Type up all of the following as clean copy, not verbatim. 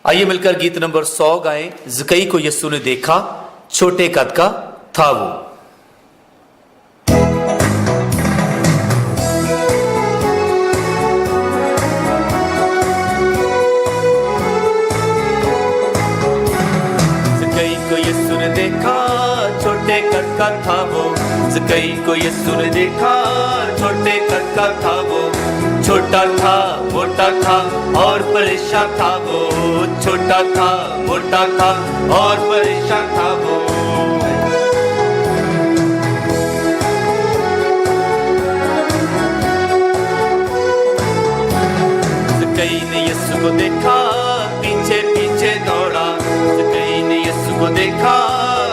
आइए मिलकर गीत नंबर 100 गाएं। ज़कई को यीशु ने देखा, छोटे कद का था वो। ज़कई को यीशु ने देखा, छोटे कद का था वो। ज़कई को यीशु ने देखा, छोटे कद का था वो। छोटा था, मोटा था और परेशान था वो। छोटा था, मोटा था और परेशान था वो। ज़कई ने यीशु को देखा, पीछे पीछे दौड़ा। ज़कई ने यीशु को देखा,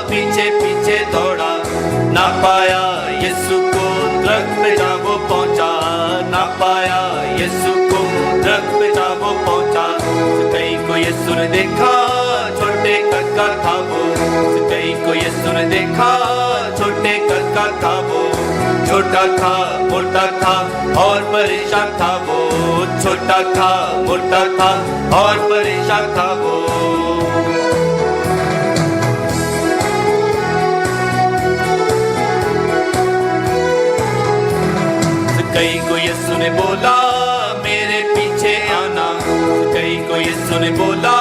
पीछे पीछे दौड़ा। ना पाया यीशु को, दरख्त पे जा वो पहुंचा। ना पाया यीशु को, दरख्त पे जा वो पहुंचा। ज़कई को यीशु ने देखा, छोटे कद का था वो। ज़कई को यीशु ने देखा, छोटे कद का था वो। छोटा था, मोटा था और परेशान था वो। छोटा था, मोटा था और परेशान था वो। ज़कई को यीशु ने बोला, मेरे पीछे आना। ज़कई को यीशु ने बोला,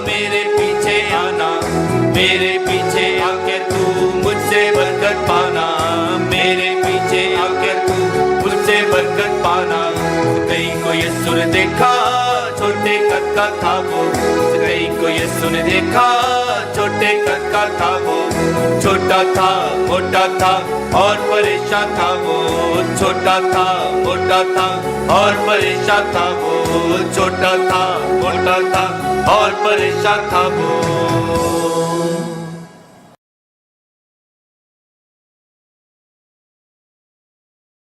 मेरे पीछे आना। मेरे पीछे आके तू मुझसे बरकत पाना। मेरे पीछे आके तू मुझसे बरकत पाना। ज़कई को यीशु ने देखा, छोटे कद का था वो। ज़कई को यीशु ने देखा, छोटे कद का था वो। छोटा था, मोटा था और परेशान था वो। छोटा था, मोटा था और परेशान था वो। छोटा था, मोटा था और परेशान था वो।